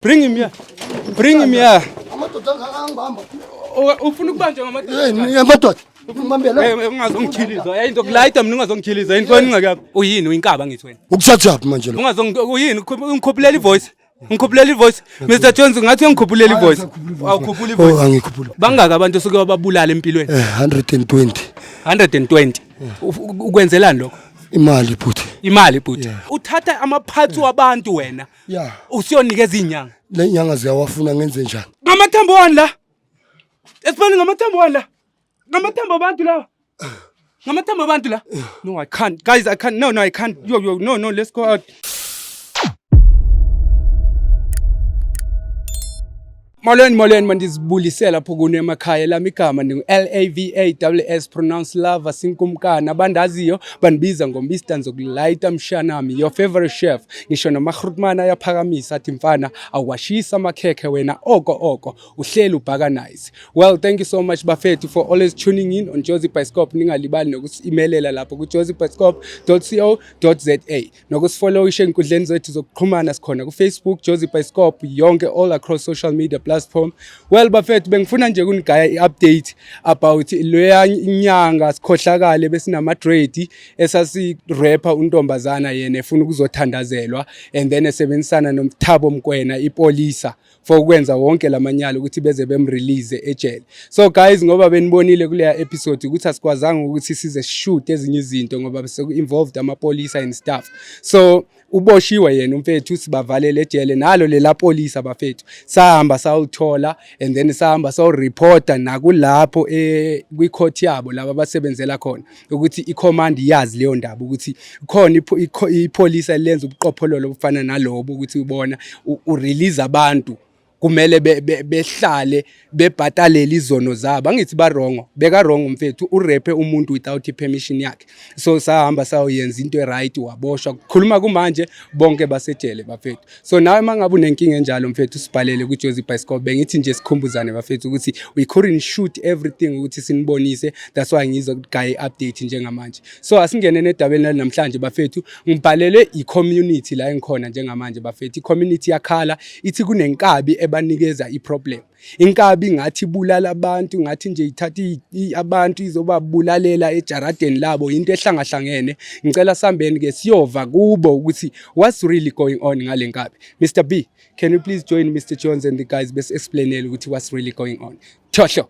Bring him here. Bring him here. Amadoda angangihamba. Ufuna ukubanjwa ngamadoda. Amadoda. Umbambela. Ungazongikhiliza. Yayinto kulayita mina ungazongikhiliza. Yini kwani ngakho? Uyini uyinkaba ngithi wena? Ukusathaphi manje lo. Uyini ungikhupulela ivoice. Ngikhupulela ivoice. Mr Jones ngathi ngikhupulela ivoice. Awukhuphula ivoice. Oh angikhuphula. Bangaka abantu osuke wababulala empilweni? 120. 120. Ukwenzelani lokho? Imali futhi. Imali futhi. Uthatha amaphatsi wabantu wena. Yeah. Usiyonikeza inyanga. Le nyanga ziyawafuna ngenze njani? Ngamathambo wani la? Esibani ngamathambo wani la? Ngamathambo abantu la. Ngamathambo abantu la. No I can't. Guys I can't. No I can't. Yo no let's go out. Molweni mandizibulisela lapho kunemakhaya lami igama LAVAWS pronounce lava sinkumkana abandaziyo bandibiza ngoMr Nzokulayita Mshanami your favorite chef ngisho namahrutmana ayaphakamisa athi mfana awashisa amakhekhe wena oko uhleli ubhaka nice. Well thank you so much bafethu for always tuning in on Jozi Bioscope. Ningalibali nokusi-emailela lapho ku jozibioscope.co.za nokusifollow enkundleni zethu zokuxhumana sikhona ku Facebook Jozi Bioscope yonke all across social media platform. Well bafethu bengifuna nje kunigaya i-update about leya inyanga sikhohlakale besinama dread esasi rapper untombazana yena efuna ukuzothandazelwa and then esebenzisana nomthabo Mkwena ipolisa for ukwenza wonke lamanyala ukuthi beze bemrelease ejele. So guys ngoba benibonile kuleya episode ukuthi asikwazanga ukuthi size shoot ezinye izinto ngoba bese involved amapolisa and stuff. So uboshiwe yena umfethu sibavalele ejele nalo lela polisa bafethu sahamba sawuthola and then sahamba saw-reporta nakulapho kwi-court yabo laba basebenzela khona ukuthi i-command yazi leyo ndaba ukuthi khona ipolisa lenza ubuqophololo obufana nalobo ukuthi ubona u-release abantu kumele behlale bebhatalele izono zabo. Angithi ba wrong beka wrong umfethu urepe umuntu without permission yakhe. So sahamba sayoyenza into right waboshwa kukhuluma kumanje bonke basejele bafethu. So nawe mangabe unenkinga enjalo mfethu sibhalele ku Jozi Bioscope bengithi nje sikhumbuzane bafethu ukuthi we couldn't shoot everything ukuthi sinibonise. That's why ngizokugaya update njengamanje. So asingene nedabeni namhlanje bafethu ngibhalele i-community la engikhona njengamanje bafethu. I-community yakhala ithi kunenkabi banikeza iproblem. Inkabi ngathi bulala abantu ngathi nje ithatha abantu izobabulalela ejaradeni labo into ehlangahlangene. Ngicela sambeni ke siyova kubo ukuthi what's really going on ngale nkabi. Mr B, can you please join Mr Jones and the guys best explainele ukuthi what's really going on. Thosho.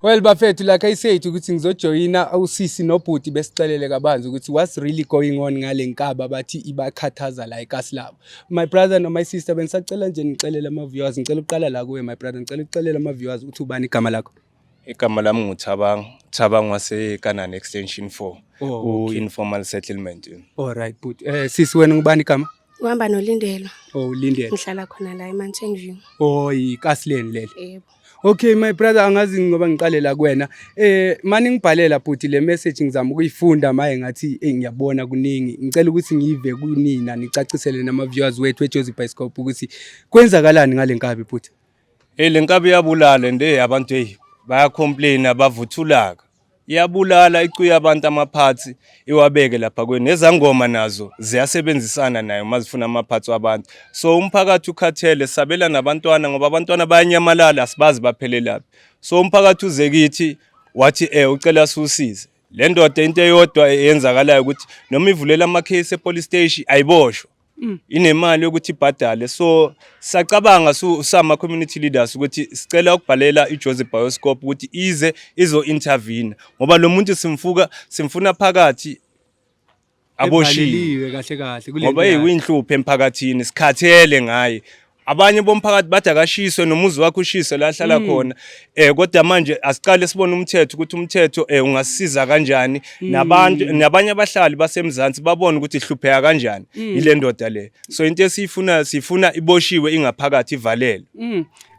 Well bafethu like I said ukuthi ngizojoyina usisi nobhuti besicelele kabanzi ukuthi what's really going on ngale nkaba bathi ibakhathaza la eKaslabo. My brother no my sister bengisacela nje ngicelela ama viewers ngicela uqala la kuwe my brother ngicela ucelela ama viewers ukuthi ubani igama lakho. Igama lami nguThabang waseKanani extension 4 informal settlement. All right but sisi wena ngubani igama? Uhamba noLindelo. Oh Lindelo. Ngihlala khona la eMountain View. Oh iKasleni leli. Yebo. Okay my brother angazi ngoba ngiqalela kuwena mani ngibhalela futhi le message ngizama ukuyifunda maye ngathi ngiyabona kuningi ngicela ukuthi ngive kunina nicacisele nama viewers wethu eJozi Bioscope ukuthi kwenzakalani ngale nkabi futhi le nkabi yabulala abantu baya complain abavuthulaka iyabulala icuya abantu amaphathi iwabeke lapha kweni nezangoma nazo ziyasebenzisana nayo mazifuna amaphathi wabantu. So umphakathi ukhathele sabela nabantwana ngoba abantwana bayanyamalala asibazi baphelelaphi. So umphakathi uze kithi wathi ucela susize le ndoda into eyodwa eyenzakalayo ukuthi noma ivulela ama case epolice station ayiboshwa inemali yokuthi ibhadale. So sacabanga usama community leaders ukuthi sicela ukubhalela iJozi Bioscope ukuthi izo intervene ngoba lo muntu simfuna phakathi aboshiwe kahle ngoba uyinhlupho emphakathini sikhathele ngaye. Abanye bomphakathi bathi akashiswe nomuzi wakhe ushiswe la hlala khona kodwa manje asiqale sibone umthetho ukuthi umthetho ungasisiza kanjani nabantu nabanye abahlali basemzansi babone ukuthi ihlupheka kanjani ile ndoda le. So into sifuna iboshiwe ingaphakathi ivalele.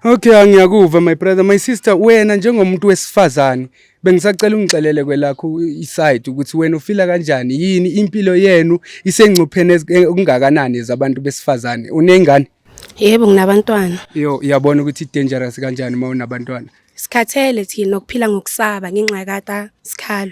Okay ngiyakuva my brother my sister wena njengomuntu wesifazane bengisacela ungicelele kwelakho iside ukuthi wena ufila kanjani yini impilo yenu isengcuphene okungakanani zabantu besifazane unengane? Yebo nginabantwana. Uyabona ukuthi dangerous kanjani uma unabantwana? Sikhathele thina nokuphila ngokusaba ngenxakata sikhalo.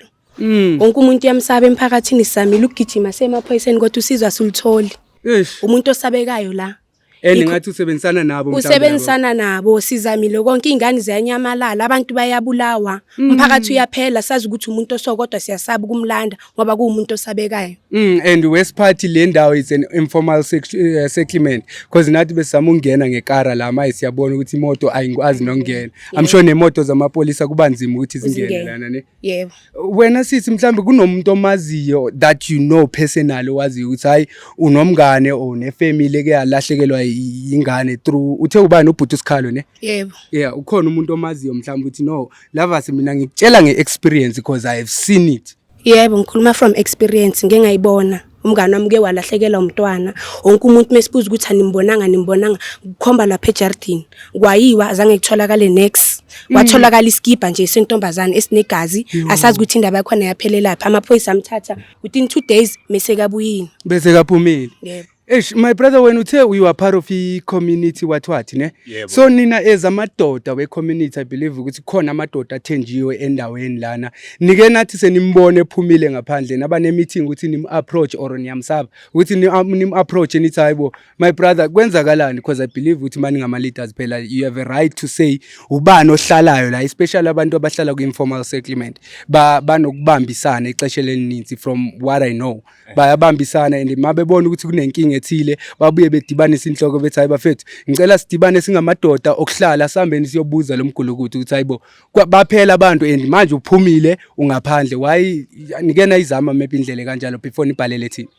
Wonke umuntu uyamsaba emphakathini samile ukugijima semaphoyiseni kodwa usizwe asulitholi. Eish. umuntu osabekayo la Ngathi usebenzisana nabo mhlawumbe. usebenzisana nabo sizamile konke ingane ziyanyamalala abantu bayabulawa umphakathi uyaphela sazi ukuthi umuntu osokodwa siyasaba ukumlanda ngoba kuumuntu osabekayo. And West Party le ndawo is an informal settlement because nathi besama ungena ngekara la manje siyabona ukuthi imoto ayingikwazi nokungena. I'm sure nemoto zamapolisa kuba nzima ukuthi zingene lana ne. Yebo. Wena sithi mhlawumbe kunomuntu omaziyo that you know personally wazi ukuthi hayi unomngane or nefamily eke yalahlekelwa ingane through uthe ubani ubhuti usikhalo ne. Yebo. Yeah, ukhona umuntu omaziyo mhlawumbe ukuthi no lava mina ngikutshela ngeexperience because I have seen it. Yebo ngikhuluma from experience ngeke ngayibona umngane wami ke walahlekelwa umntwana wonke umuntu mesibuza ukuthi animbonanga kukhomba lapha ejardini kwayiwa azange kutholakale next watholakala iskipa nje sentombazane esinegazi asazi ukuthi indaba yakho yaphelela lapha amaphoyisa amthatha within 2 days mase kabuyini bese kaphumile. Yebo. My brother, when you tell you are part of the community, what, ne? Yebo. So nina as amadoda we community, I believe ukuthi khona amadoda athenjiwe endaweni lana. Nike nathi senimbone ephumile ngaphandle nabane meeting ukuthi nim approach or niyamsaba ukuthi nim approach nithi hayibo my brother kwenzakalani because I believe ukuthi mani ngama leaders phela you have a right to say ubani ohlalayo la especially abantu abahlala ku informal settlement banokubambisana ixesha lenininzi from what I know bayabambisana and mabebona ukuthi kunenkinga ethile babuye bedibanisa inhloko bethi hayi bafethu ngicela sidibane singamadoda okuhlala sihambeni siyobuza lo mgulukuthi ukuthi hayibo baphela abantu and manje uphumile ungaphandle why nikena izama maybe indlela kanjalo before nibhalele thina.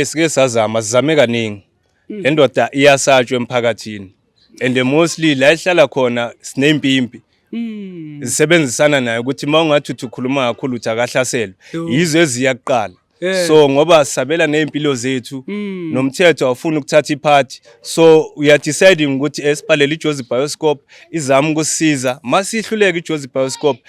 Sike sizame kaningi le ndoda iyasatshwa emphakathini and mostly la ihlala khona sinempimpi zisebenzisana nayo ukuthi mawungathi ukhuluma kakhulu uthi akahlaselwe yizo eziyaqala. So ngoba sabela nezimpilo zethu nomthetho awufuni ukuthatha iphathi so we are deciding ukuthi esiphalele iJozi Bioscope izama ukusiza masihluleke iJozi Bioscope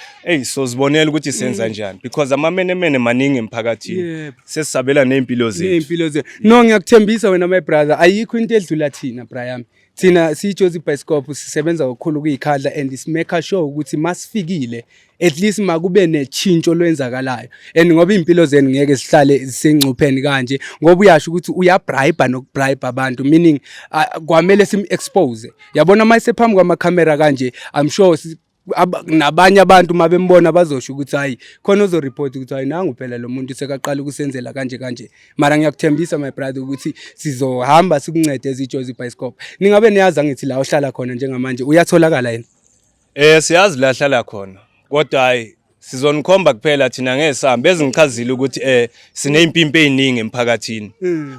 so sibonela ukuthi senza kanjani because amamenemene maningi emphakathini sesisabela nezimpilo zethu. No ngiyakuthembisa wena my brother ayikho into edlula thina Brian. Thina siJozi Bioscope sisebenza kakhulu kuyikhadla and simake sure ukuthi masifikile at least makube nechintsho lwenzakalayo and ngoba impilo zenu ngeke sihlale zisengcupheni kanje ngoba uyasho ukuthi uyabribe nokubribe abantu meaning kwamele sim expose yabona mayise phambi kwama camera kanje I'm sure nabanye abantu mabembona bazosho ukuthi hayi khona uzo report ukuthi hayi nangu phela lo muntu sekaqala ukusenzela kanje mara ngiyakuthembisa my brother ukuthi sizohamba sikuncede eziJozi Bioscope. Ningabe niyazi ngithi la ohlala khona njengamanje uyatholakala yena siyazi la hlala khona kodwa hayi sizonikhomba kuphela thina ngesambe ezingichazile ukuthi sineimpimpi eziningi emphakathini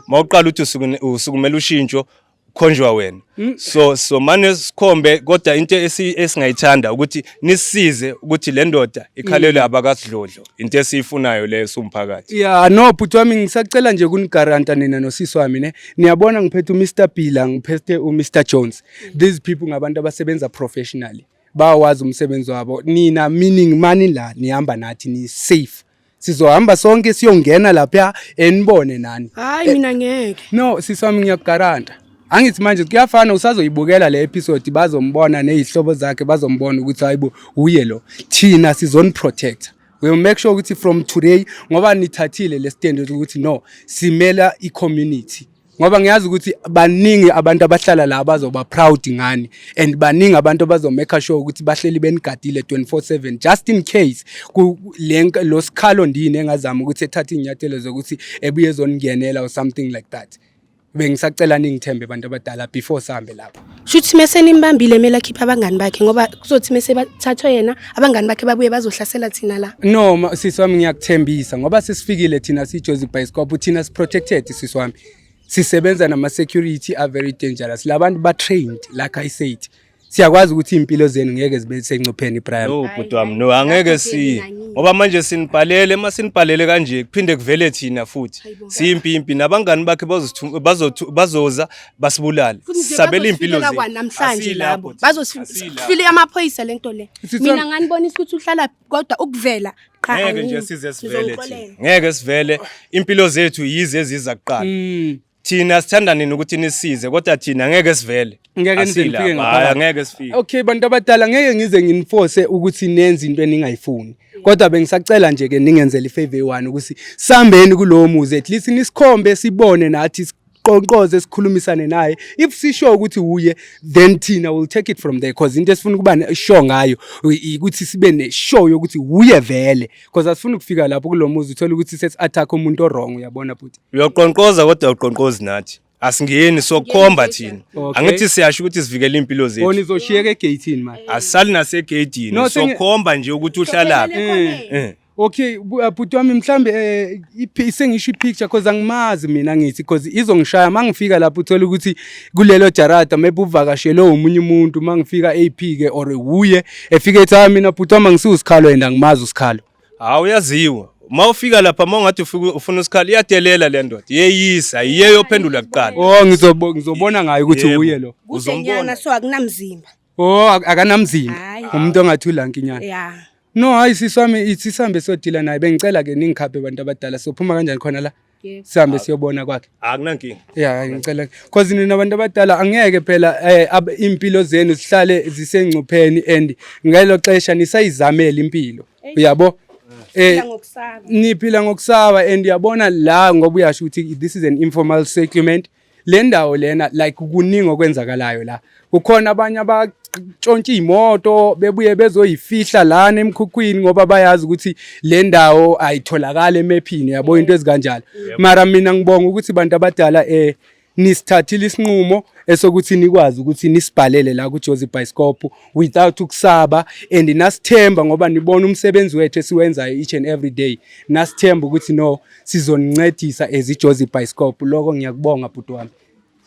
mawuqala uthi usukumela ushintsho khonjwa wena so manje sikhombe kodwa into esingayithanda ukuthi nisize ukuthi le ndoda ikhalele abakasidlodlo into esiyifunayo leso umphakathi. Yeah no bhuti wami ngisacela nje kunigaranta nina nosisi wami ne niyabona ngiphethe uMr Pila ngiphethe uMr Jones these people ngabantu abasebenza professionally bawazi umsebenzi wabo nina meaning mani la nihamba nathi ni safe sizohamba sonke siyongena lapha enibone nani. Hayi mina ngeke. No sisami ngiyakugaranta angithi manje kuyafana usazoyibukela le episode bazombona nezihlobo zakhe bazombona ukuthi hayibo uye lo thina sizon protect we will make sure ukuthi from today ngoba nithathile le stand ukuthi no simela i-community ngoba ngiyazi ukuthi baningi abantu abahlala la bazoba proud ngani and baningi abantu bazomake sure ukuthi bahleli benigadile 24/7 just in case lo sikhalo ndini engazama ukuthi ethathe inyathelo zokuthi ebuye ezongenela or something like that. Bengisacela ningithembe abantu abadala before sambe lapha. Shuthi mase nimbambile mela khipha abangani bakhe ngoba kuzothi mase bathathwa yena abangani bakhe babuye bazohlasela thina la. No sisi wami ngiyakuthembisa ngoba sesifikile thina siJozi Bioscope thina siprotected sisi wami. Sisebenza nama security are very dangerous. Labantu ba trained like I said. Siyakwazi ukuthi impilo zenu ngeke zibe sengcupheni Brian. No bhuti wami no angeke ngoba manje sinibhalele masinibhalele kanje kuphinde kuvele thina futhi siyimpimpi nabangani bakhe bazoza basibulala sabela impilo zethu namhlanje labo bazosifile amaphoyisa lento le mina nganibonisa ukuthi uhlala kodwa ukuvela cha ngeke nje size sivele thina ngeke sivele impilo zethu yize eziza kuqala thina sithanda nini ukuthi nisize kodwa thina ngeke sivele ngeke nizifike ngapha ngeke sifike. Okay bantu abadala ngeke ngize nginforce ukuthi nenze into eningayifuni kodwa bengisacela nje ke ningenzele ifavor one ukuthi sambeni kulowo muzi at least nisikhombe sibone nathi siqonqoze sikhulumisane naye. If sisho ukuthi uye, then thina will take it from there because into esifuna ukuba sure ngayo ukuthi sibe ne show yokuthi uye vele because asifuna ukufika lapho kulomuzi uthola ukuthi sethi attack umuntu wrong uyabona futhi. Uyaqonqoza kodwa uqonqozi nathi. Asingeni sokukhomba thina. Angithi siyasho ukuthi sivikele impilo zethu. Bona izoshiyeka egate manje. Asali nasegate sokukhomba nje ukuthi uhlalaphi. Okay, bhuti wami mhlambe sengisho ipicture cause angimazi mina ngithi cause izongishaya mangifika lapho uthola ukuthi kulelo jarata maybe uvakashele umunye umuntu mangifika AP ke or uye efike ethi mina bhuti wami ngisusikhalo and angimazi usikhalo. Hawu uyaziwa. Mawufika lapha mawungathi ufuna usikhalo iyadelela le ndoda. Yeyisa iyeyo ophendula kuqala. Oh ngizobona ngayo ukuthi uye lo. Uzombona so akunamzimba. Oh akanamzimba. Umuntu ongathula nkinyana. Yeah. No hayi siswami isisambe sodila naye bengicela ke ningikhaphe abantu abadala sophuma kanjani khona la sihambe siyobona kwakhe akunankinga yeah ngicela cause nina abantu abadala angeke phela impilo zenu sihlale zisengcupheni and ngelo xesha nisayizamela impilo uyabo niphila ngokusaba and yabona la ngoba uyasho ukuthi this is an informal settlement le ndawo lena like kuningi okwenzakalayo la kukhona abanye abatshontsha imoto bebuye bezoyifihla lana emkhukhwini ngoba bayazi ukuthi le ndawo ayitholakala emephini yabo into ezikanjalo mara mina ngibonga ukuthi bantu abadala nisithathile isinqumo esokuthi nikwazi ukuthi nisibhalele la ku Jozi Bioscope without ukusaba and nasithemba ngoba nibona umsebenzi wethu esiwenzayo each and every day nasithemba ukuthi no sizonincedisa as Jozi Bioscope lokho ngiyakubonga bhuti wami.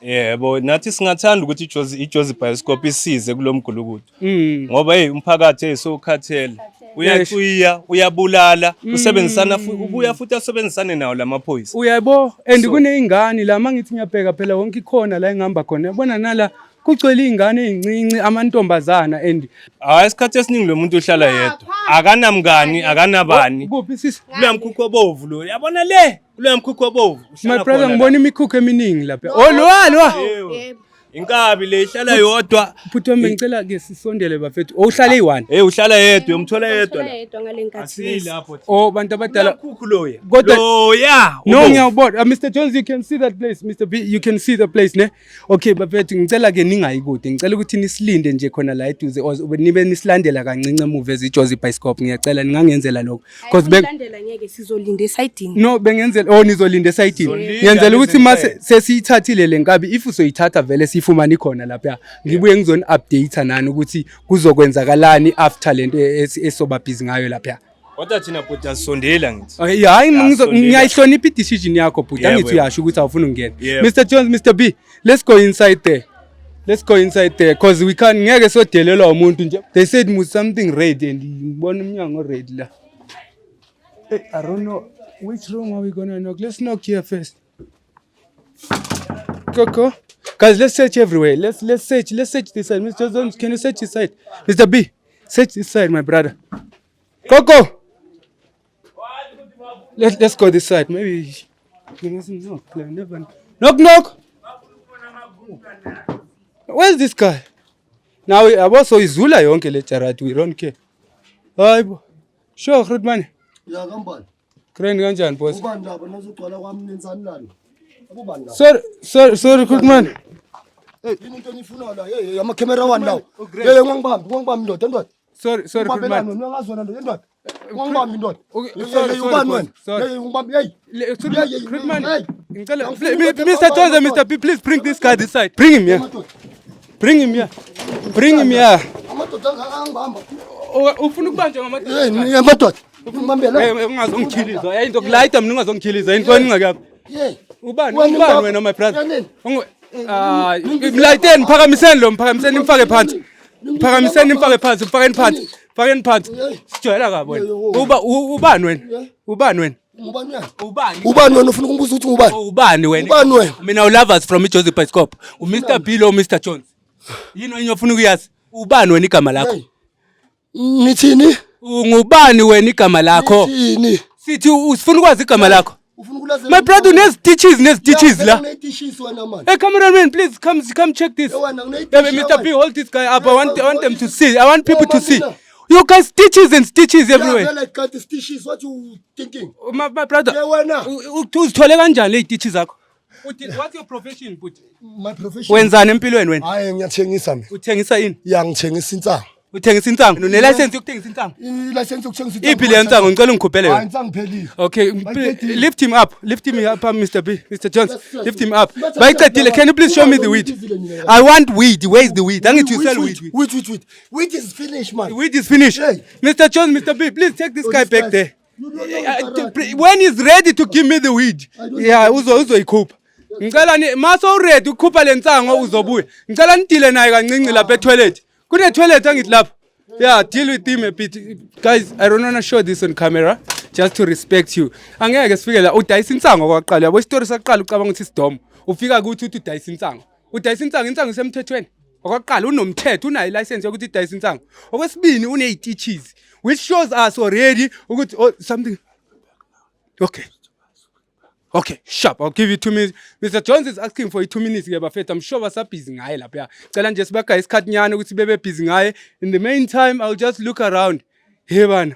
Yebo nathi singathanda ukuthi iJozi Bioscope isize kulomgulukudu ngoba umphakathi sokhathela uyacuya uyabulala usebenzisana ubuya futhi asebenzisane nawo lamaphoyisa uyabo and kuneyingane la mangithi ngiyabheka phela wonke ikhona la engihamba khona yabona nala kugcwele izingane ezincinci amantombazana and isikhathi esiningi lo muntu uhlala yedwa akanamngani akanabani kuphi sisi kulo mkhukhu obovu lo yabona le kulo mkhukhu obovu my brother ngibona imikhukhu eminingi lapha lo inkabi le ihlala yodwa futhi wami ngicela ke sisondele bafethu uhlala eyi1 uhlala yedwa uyomthola yedwa la ngalenkathi asilapho bantu abadala mkhukhu loya loya no ngiyabona Mr Jones you can see that place Mr B you can see the place ne okay bafethu ngicela ke ningayikude ngicela ukuthi nisilinde nje khona la eduze nibe nisilandela kancinci emuva eziJozi Bioscope ngiyacela ningangenzela lokho because bengilandela ngeke sizolinda esayidini no bengenzela nizolinda esayidini ngiyenzela ukuthi mase sesiyithathile lenkabi if usoyithatha vele ifumani ikhona lapha ngibuye ngizoni update nani ukuthi kuzokwenzakalani after lento esoba busy ngayo lapha kodwa thina bhuti asondela ngithi hayi ngiyayihlonipha i-decision yakho bhuti angithi uyasho ukuthi awufuna ukungena Mr Jones Mr B let's go inside there cause we can't ngeke sodelelwa umuntu nje they said must something red and ngibona umnyango red la I don't know which room are we gonna knock. Let's knock here first. Coco. Guys, let's search everywhere. Let's search this side. Mr. Jones, can you search this side? Mr. B, search this side, my brother. Coco! Let's go this side. Maybe you mustn't knock. Never. Knock! Where's this guy? Now, I was so Zula yonke le charati. We don't care. Hayibo. Sure, Rudman. Ya kambani. Kreni kanjani boss? Ubandaba nazugcwala kwami nenzani lani? Sorry, Rudman. Yini into enifuna la? Hey, ama camera one lawo. Hey, ngangibambi ndoda. Sorry, Rudman. Ngingazona ndoda. Ngangibambi ndoda. Sorry. Hey, ngibambi hey. Rudman. Mr. Jones and Mr. B, please bring this guy this side. Bring him here. Amadoda angibamba. Ufuna ukubanjwa ngamadoda. Hey, amadoda. Ungibambela. Ungazongikhiliza. Yayi into kulayita mina ungazongikhiliza. Yini kwani ngakaphi? Hey. Ubani wena my brother? Mlayiteni mphakamiseni nimfake phansi. Fakeni phansi. Sijwayela kabona. Ubani wena? Ubani wena ufuna ukumbuza ukuthi ubani? Ubani wena? Mina ulovers from iJozi Bioscope. Mr B lo Mr Jones. Yini ufuna ukuyazi? Ubani wena igama lakho? Ngithini? Ungubani wena igama lakho? Ngithini? Sithi usifuna ukwazi igama lakho? My brother, there's stitches la. Hey, cameraman, please come check this. Mr. B, hold this guy up. I want them to see. I want people to see. You guys, stitches everywhere. Stitches, what you thinking? My brother, uzithole kanjani le stitches zakho? What's your profession but? My profession. Wenzani empilweni wena? Hayi ngiyathengisa mina. Uthengisa ini? Ya ngithengisa insangu. Uthengisa insangu. Une-license yokuthengisa insangu? I-license yokuthengisa insangu. Iphi le nsangu ngicela ungikhuphele Hayi yona. insangu phelile. Okay, Bayicedile. lift him up, Mr. B, Mr. Jones, Yes. lift him up. Let's- Bayicedile, can you please show me the weed? I want weed, where's the weed? Angithi you sell weed. Wheat is finished, man. Weed is finished. Hey. Mr. Jones, Mr. B, please take this Oh, guy this back guy- there. You don't know karate. When he's ready to give me the weed, yeah, uzoyikhupha. Ngicela ni maso ready ukukhupha le nsango uzobuya. Ngicela nidile naye kancinci lapha etoilet. Kune toilet angithi lapha. Yeah, deal with him a bit. Guys, I don't want to show this on camera just to respect you. Angeke sifike la udayisa insango kwaqala. Yabo story saqala ucabanga ukuthi sidomo. Ufika kuthi udayisa insango. Udayisa insango isemthethweni. Okwaqala unomthetho unayo license yokuthi udayisa insango. Okwesibini une-teaches which shows us already ukuthi something. Okay, sharp. I'll give you 2 minutes. Mr. Jones is asking for 2 minutes ke bafethu. I'm sure basa busy ngaye lapha. Ya. Cela nje sibaka isikhathi nyane ukuthi bebe busy ngaye. In the meantime, I'll just look around. Hey bana.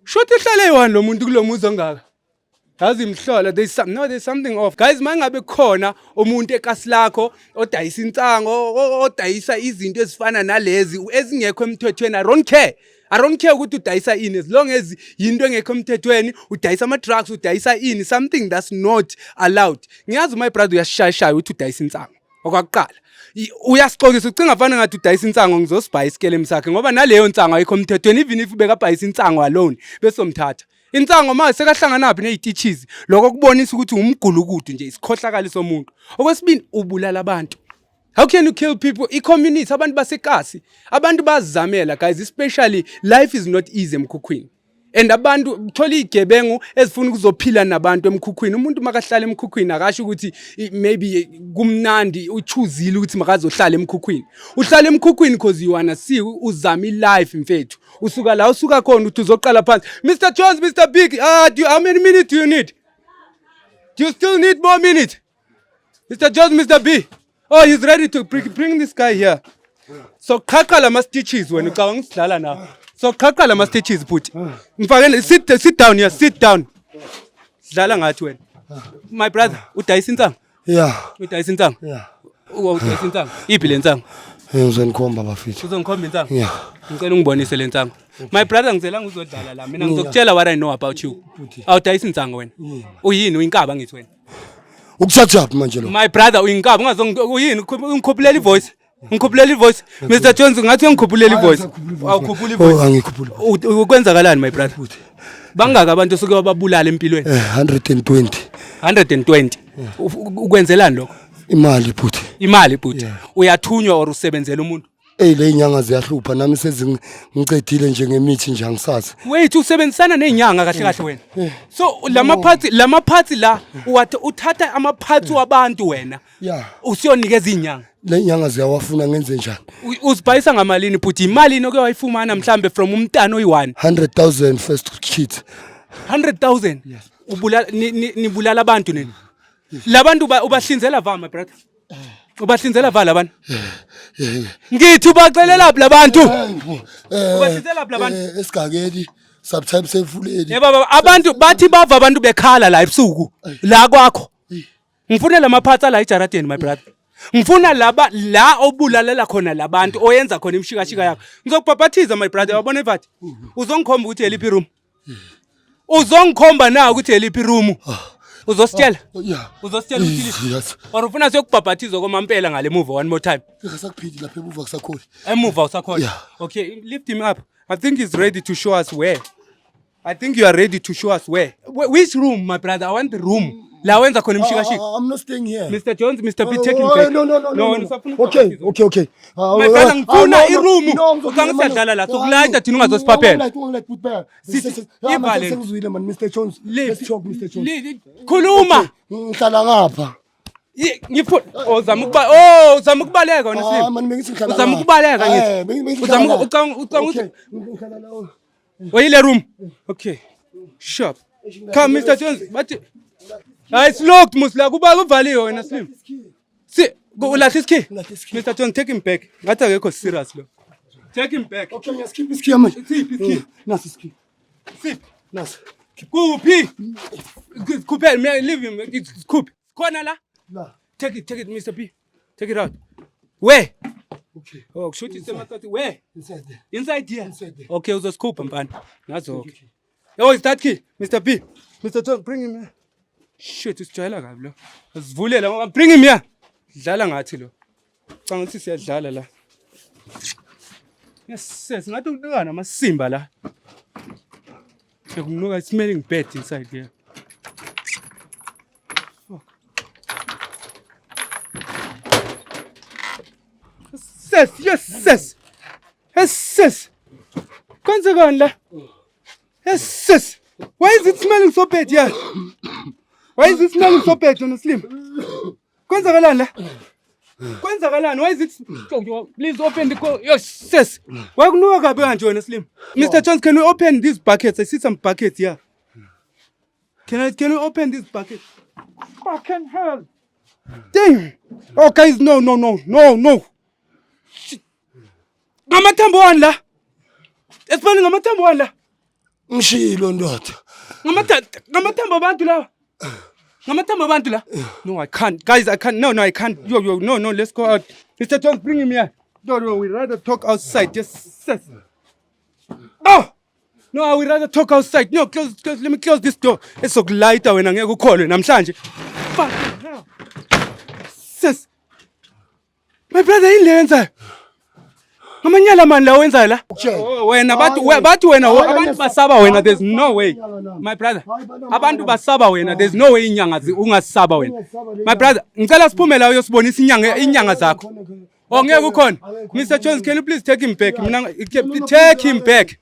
Shothi hlale yiwani lo muntu kulomuzi ongaka. Yazi imhlola there's something off. Guys, mangabe khona umuntu ekasi lakho odayisa insango, odayisa izinto ezifana nalezi ezingekho emthethweni. I don't care ukuthi udayisa ini as long as yinto engekho emthethweni, udayisa ama drugs, udayisa ini, something that's not allowed. Ngiyazi my brother uyashaya ukuthi udayisa insango. Okwaqala. Uyasixokisa ucinga afana ngathi udayisa insango ngizosibhaya isikelemi sakhe ngoba naleyo insango ayikho emthethweni even if bekabhayisa insango alone besomthatha. Insango manje sekahlangana naphi neziteaches lokho kubonisa ukuthi umgulukudu nje isikhohlakala somuntu. Okwesibini ubulala abantu. How can you kill people? I-community, abantu basekasi. Abantu bazamela, guys, especially life is not easy emkhukhwini. And abantu thola igebengu ezifuna ukuzophila nabantu emkhukhwini. Umuntu makahlala emkhukhwini akasho ukuthi maybe kumnandi uchuzile ukuthi makazohlala emkhukhwini. Uhlala emkhukhwini because you wanna see uzama life mfethu. Usuka la usuka khona uthi uzoqala phansi. Mr. Jones, Mr. Big, how many minutes do you need? Do you still need more minutes? Mr. Jones, Mr. B. Oh, he's ready to bring this guy here. So kakala must stitches when you go on now. So kakala must stitches put. Sit down here, sit down. Dlala ngathi wena. My brother, udayisa insango? Yeah. Udayisa insango? Yeah. Udayisa insango? Iphi le nsango? Ngizonikhomba bafethu. Uzongikhomba insango? Yeah. Ngicela ungibonise le nsango. My brother ngizela ngizodlala la. Mina ngizokutshela what I know about you. Awudayisa insango wena. Uyini uyinkaba ngithi wena? Ukuthatha manje lo. My brother uyinkaba uyini ungikhupulela ivoice. Ngikhupulela ivoice. Mr. Jones ngathi ngikhupulela ivoice. Awukhuphula ivoice. Angikhuphula. Ukwenzakalani my brother? Bangaka abantu osuke wababulala empilweni? 120. 120. Ukwenzelani lokho? Imali futhi. Imali futhi. Uyathunywa or usebenzela umuntu? Le inyanga ziyahlupha nami sezingicedile nje ngemithi nje angisazi. Wait, usebenzisana nezinyanga kahle kahle wena. So lama parts la uthatha ama parts wabantu wena. Yeah. Usiyonikeza izinyanga. Le inyanga ziyawafuna ngenze njani? Uzibhayisa ngamalini futhi imali noke wayifumana mhlambe from umntana oyi1? 100,000 first kit. 100,000. Yes. Ubulala nibulala abantu nini? Labantu ubahlinzela va my brother. Ubahlinzela va labantu. Ngithi ubacelela lapha labantu. Ubahlinzela lapha labantu. Esigakeli sometimes sevuleli. Yebo abantu bathi bava abantu bekhala la ebusuku la kwakho. Ngifuna lamaphatsa la ejaradeni my brother. Ngifuna la obulalela khona labantu oyenza khona imshikashika yakho. Ngizokubhabhathiza my brother wabona evathi. Uzongikhomba ukuthi eliphi room. Uzongikhomba na ukuthi eliphi room. Uzositshela? Yeah. Uzositshela ukuthi yes. or ufuna siyokubhabhathiza komampela ngale move one more time. Ngisakuphidi lapha emuva kusakhona. Emuva usakhona. Yeah. Okay, lift him up. I think he's ready to show us where. I think you are ready to show us where. Which room, my brother? I want the room. La wenza khona imshikashika. I'm not staying here. Mr. Jones, Mr. B, take him back. No. Okay. My brother, ngifuna iroom. Ukangisadlala la. Sokulayita thina ungazosiphaphela. Sengizwile man Mr. Jones. Let's talk Mr. Jones. Khuluma. Ngihlala ngapha. Ngifuna uzama ukubaleka wena Slim. Man bengithi ngihlala. Uzama ukubaleka ngithi. Uzama ucanga. Ngihlala lawo. Oyile room. Okay. Sharp. Come Mr. Jones. But it's locked musla kuba kuvaliwe wena Slim. Si ulahle iski. Mr. Jones, take him back. Ngathi akekho serious lo. Take him back. Okay, ngiyaskip iski manje. Iski. Nasi iski. Sip. Nasi. Kuphi? Kuphi, leave him. Kuphi. Khona la. La. Take it, Mr. P. Take it out. Where? Okay. Oh, shoot it, Matati. Where? Inside there. Inside here. Inside there. Okay, uzozikhupha mfana. That's okay. Oh, is that key? Mr. P. Mr. John, bring him here. Shit, usijayela kabi lo. Asivulela, bring him here. Dlala ngathi lo. Canga ukuthi siyadlala la. Yes, ngathi ukunika namasimba la. Sekunuka smelling bad inside here. Yes. Kwenzekani la? Yes. Why is it smelling so bad here? Why is it smelling so bad, John Slim? Kwenzakalani la? Why is it? Please open the door. Yes. Why kunuka kabi kanje wena Slim? Mr. Jones, can we open these buckets? I see some buckets here. Can we open these buckets? Fucking hell. Dang. Oh guys, no. Ngamathambo wani la? Esibani ngamathambo wani la? Ngishilo ndoda. Ngamathambo abantu la. Ngamathambo abantu la. No, I can't. Guys, I can't. No, I can't. Yo, no, let's go out. Mr. Jones, bring him here. No, we'd rather talk outside. Yes. No, I would rather talk outside. No, close. Let me close this door. It's so light wena ngeke ukholwe namhlanje. Fuck. Sis. My brother ilenza. Ngamanyala mani la wenza la. Oh, wena bathi wena abantu basaba wena, there's no way. My brother. Abantu basaba wena, there's no way inyanga ungasaba wena. My brother, ngicela siphume la uyosibonisa inyanga zakho. Oh ngeke ukhona. Mr. Jones, can you please take him back? Take him back.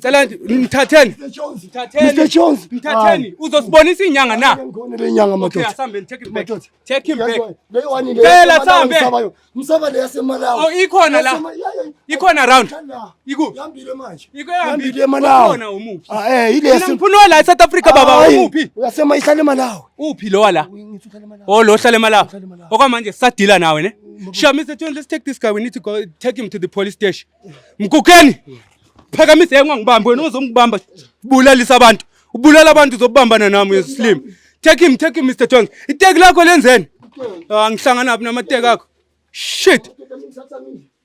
Cela mthatheni. Mr. Jones. Mthatheni. Uzosibonisa inyanga na. Ngikho le nyanga madoda. Okay, asambe take him back. Take him back. Le one le. Phela sambe. Msaba le yasemalawi. Oh ikhona la. Ikhona around. Iku. Yambile manje. Yambile Malawi. Khona umuphi? Ile yase. Ngifuna la eSouth Africa baba umuphi? Uyasema ihlale Malawi. Uphi lo wala? Oh lo hlale Malawi. Okwamanje sadila nawe ne? Sure Mr. Jones, let's take this guy. We need to go take him to the police station. Mkukeni. Phakamise engangibambi wena uzongibamba bulalisa abantu. Ubulala abantu uzobambana nami uSlim. Take him Mr. Jones. Iteki lakho lenzeni? Ngihlangana naphi namateki akho? Shit.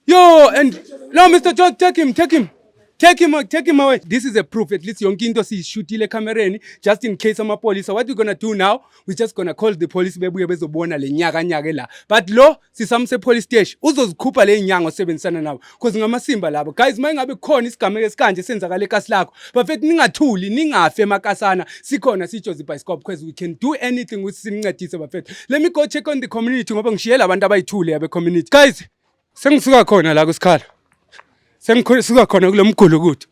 Yo, and no, Mr. Jones, take him. Take him away. This is a proof. At least yonke into siyishutile kamereni just in case amapolice. What we're gonna do now? We're just gonna call the police bebuye bezobona le nyaka la. But lo sisamse police station. Uzozikhupha le nyanga osebenzisana nabo. Because ngamasimba labo. Guys, mayingabe khona isigameko esikanje senzakala eKasi lakho. Bafethu ningathuli, ningafe emakasana. Sikhona siJozi Bioscope because we can do anything with sincedise bafethu. Let me go check on the community ngoba ngishiyela abantu abayithule yabe community. Guys, sengisuka khona la kusikhala. Sengisuka khona kulomgolo kuthi.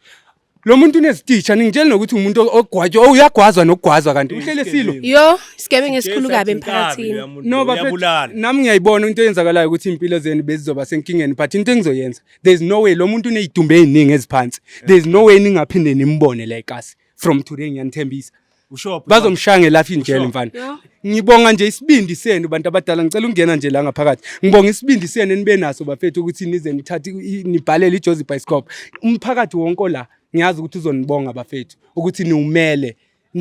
Lo muntu unezititsha ningitshela nokuthi umuntu ogwajwa uyagwazwa nokugwazwa kanti uhlele silo. Yo, sigebe ngesikhulu kabe emphakathini. No bafethu nami ngiyayibona into eyenzakalayo ukuthi impilo zenu bezizoba senkingeni but into engizoyenza. There's no way lo muntu unezidumbe eziningi eziphansi. There's no way ningaphinde nimbone la eKasi from today ngiyanithembisa. Bazomshaya lafi njele mfana. Ngibonga nje isibindi senu bantu abadala ngicela ungena nje la ngaphakathi. Ngibonga isibindi senu nibe naso bafethu ukuthi nize nithathe nibhalele iJozi Bioscope. Umphakathi wonke la ngiyazi ukuthi uzonibonga bafethu ukuthi niumele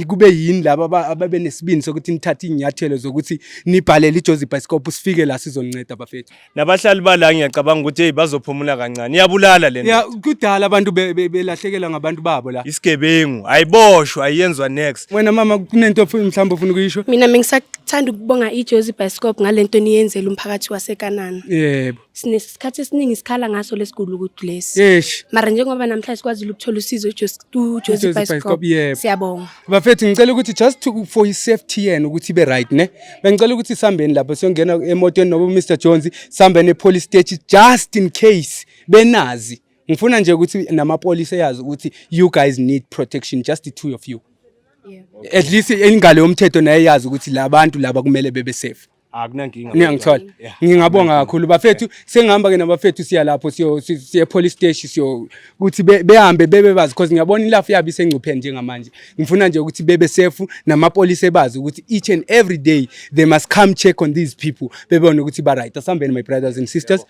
kube yini laba ababe nesibindi sokuthi nithathe inyathelo zokuthi nibhalele iJozi Bioscope sifike la sizonceda bafethu. Nabahlali bala ngiyacabanga ukuthi hey bazophumula kancane. Iyabulala lento. Ya kudala abantu belahlekela ngabantu babo la. Isigebengu ayiboshwa ayenzwa next. Wena mama kunento mhlawumbe ufuna ukuyisho? Mina mengisathanda ukubonga iJozi Bioscope ngalento niyenzela umphakathi waseKanana. Yebo. Sinesikhathi esiningi sikhala ngaso lesigulu ukuthi lesi. Yes. Mara njengoba namhlanje sikwazile ukuthola usizo iJozi Bioscope. Siyabonga. Bafethu ngicela ukuthi just for his safety yena ukuthi be right ne. Bengicela ukuthi sihambeni lapho siyongena emotweni nobo Mr. Jones sihambeni epolice station just in case benazi. Ngifuna nje ukuthi namapolice yazi ukuthi you guys need protection, just the two of you. Yeah. At least ingalo yomthetho naye yazi ukuthi labantu laba kumele bebe safe. Akunankinga. Ngiyangithola. Ngingabonga kakhulu bafethu sengihamba ke nabafethu siya lapho siya police station ukuthi behambe bebazi because ngiyabona ilafu yabi sengcupheni njengamanje. Ngifuna nje ukuthi bebe safe namapolice ebazi ukuthi each and every day they must come check on these people bebone ukuthi ba right. Asambeni my brothers and sisters.